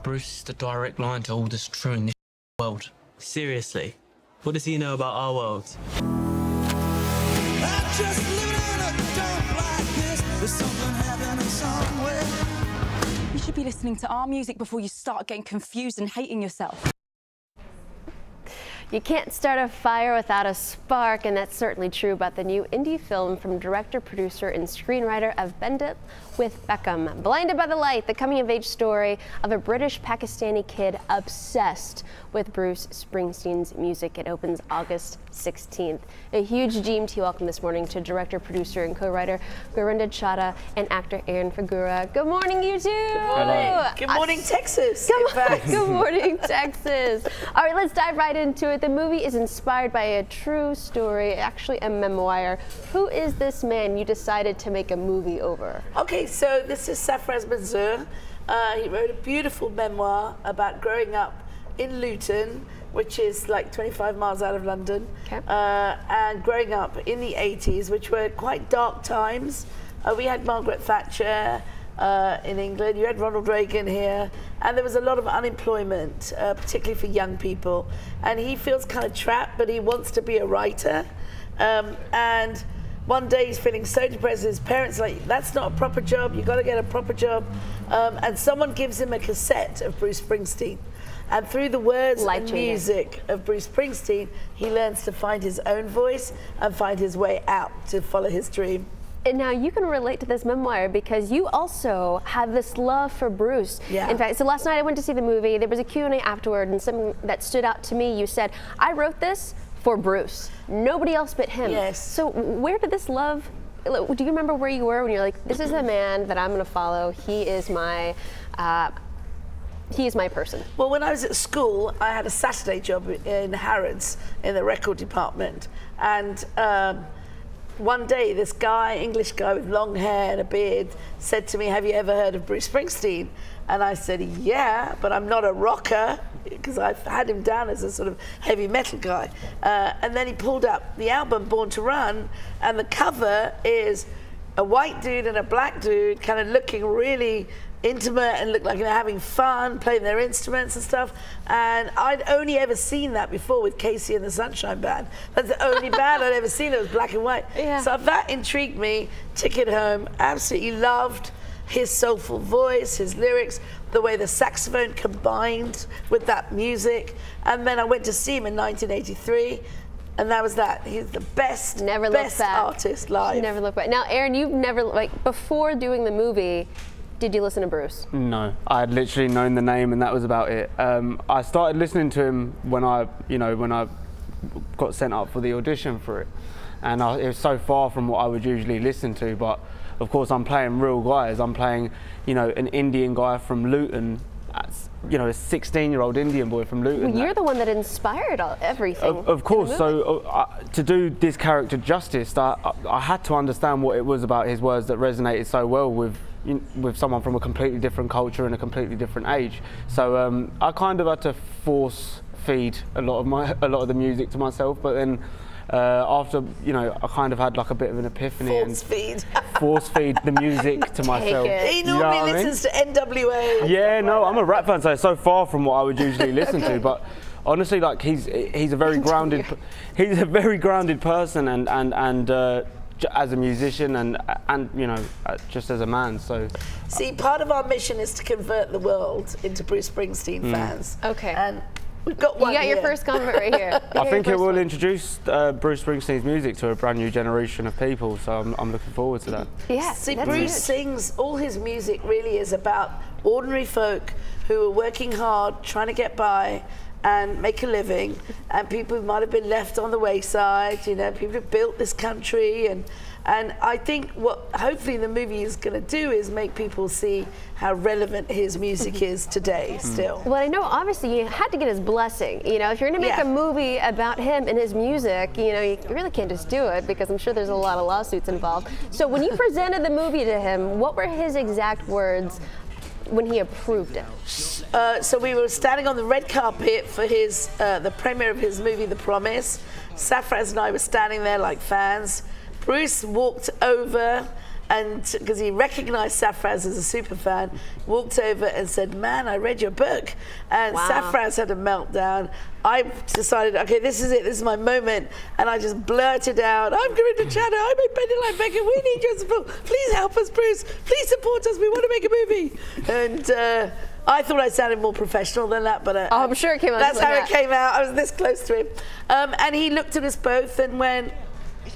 Bruce is the direct line to all that's true in this world. Seriously, what does he know about our world? I'm just living in a dump like this. There's something happening somewhere. You should be listening to our music before you start getting confused and hating yourself. You can't start a fire without a spark, and that's certainly true about the new indie film from director, producer, and screenwriter of Bend It with Beckham. Blinded by the Light, the coming-of-age story of a British Pakistani kid obsessed with Bruce Springsteen's music. It opens August 16th. A huge team to welcome this morning to director, producer, and co-writer Gurinder Chadha and actor Aaron Phagura. Good morning, you two. Good morning. Good morning, Texas. Good morning, Texas. All right, let's dive right into it. The movie is inspired by a true story, actually a memoir. Who is this man you decided to make a movie over? Okay, so this is Safraz Manzoor. He wrote a beautiful memoir about growing up in Luton, which is like 25 miles out of London, and growing up in the 80s, which were quite dark times. We had Margaret Thatcher in England, you had Ronald Reagan here, and there was a lot of unemployment, particularly for young people. And he feels kind of trapped, but he wants to be a writer. And one day he's feeling so depressed, his parents are like, that's not a proper job, you gotta get a proper job. And someone gives him a cassette of Bruce Springsteen. And through the words and music of Bruce Springsteen, he learns to find his own voice and find his way out to follow his dream. And now you can relate to this memoir because you also have this love for Bruce. Yeah. In fact, so last night I went to see the movie. There was a Q&A afterward, and something that stood out to me. You said, I wrote this for Bruce. Nobody else but him. Yes. So where did this love, do you remember where you were when you're like, this is the man that I'm going to follow. He is my person. Well, when I was at school, I had a Saturday job in Harrods in the record department. And one day, this guy, English guy with long hair and a beard, said to me, have you ever heard of Bruce Springsteen? And I said, yeah, but I'm not a rocker, because I've had him down as a sort of heavy metal guy. And then he pulled up the album, Born to Run, and the cover is a white dude and a black dude kind of looking really intimate and look like they're having fun, playing their instruments and stuff. And I'd only ever seen that before with Casey and the Sunshine Band. That's the only band I'd ever seen that was black and white. Yeah. So that intrigued me. Took it home, absolutely loved his soulful voice, his lyrics, the way the saxophone combined with that music. And then I went to see him in 1983. And that was that. He's the best, artist live. Never look back. Now, Aaron, you've never, before doing the movie, did you listen to Bruce? No, I had literally known the name and that was about it. I started listening to him when I got sent up for the audition for it. And it was so far from what I would usually listen to, but of course I'm playing real guys. I'm playing, an Indian guy from Luton, a 16-year-old Indian boy from Luton. Well, you're the one that inspired everything. Of course, so to do this character justice, I had to understand what it was about his words that resonated so well with someone from a completely different culture and a completely different age. So I kind of had to force feed a lot of the music to myself, but then after I kind of had like a bit of an epiphany force feed the music to myself. He normally listens to NWA. Yeah, no, I'm a rap fan, so it's so far from what I would usually listen to, but honestly, like he's a very grounded person and as a musician and just as a man. So see, part of our mission is to convert the world into Bruce Springsteen fans. Okay. And we've got one. You got your first convert right here. I think it will introduce Bruce Springsteen's music to a brand new generation of people, so I'm looking forward to that. Yeah. See, Bruce sings, all his music really is about ordinary folk who are working hard, trying to get by and make a living, and people who might have been left on the wayside, people who built this country, and I think what hopefully the movie is going to do is make people see how relevant his music is today still. Well, I know obviously you had to get his blessing. If you're going to make a movie about him and his music, you really can't just do it because I'm sure there's a lot of lawsuits involved. So when you presented the movie to him, what were his exact words when he approved it? So we were standing on the red carpet for his the premiere of his movie, The Promise. Safraz and I were standing there like fans. Bruce walked over and because he recognized Safraz as a super fan, walked over and said, "Man, I read your book." And Safraz had a meltdown. I decided, okay, this is it, this is my moment, and I just blurted out, "I'm Gurinder Chadha, I make Bendit Like Beckham, we need your support, please help us, Bruce, please support us, we want to make a movie." And I thought I sounded more professional than that, but I'm sure it came out. That's how it came out. I was this close to him, and he looked at us both and went,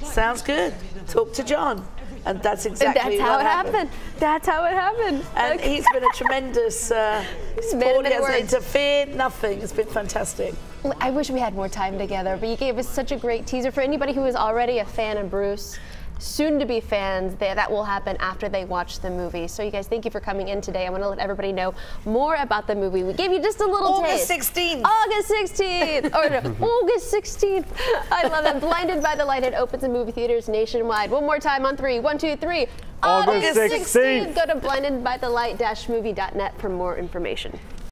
"Sounds good. Talk to John." And that's exactly what happened. That's how it happened. And he's been a tremendous support. He hasn't interfered, nothing. It's been fantastic. I wish we had more time together, but you gave us such a great teaser. For anybody who is already a fan of Bruce, soon-to-be fans, that will happen after they watch the movie. So you guys, thank you for coming in today. I want to let everybody know more about the movie. We gave you just a little taste. August 16th. Or no, August 16th. I love it. Blinded by the Light. It opens in movie theaters nationwide. One more time on 3. 1, 2, 3. August 16th. Go to blindedbythelight-movie.net for more information.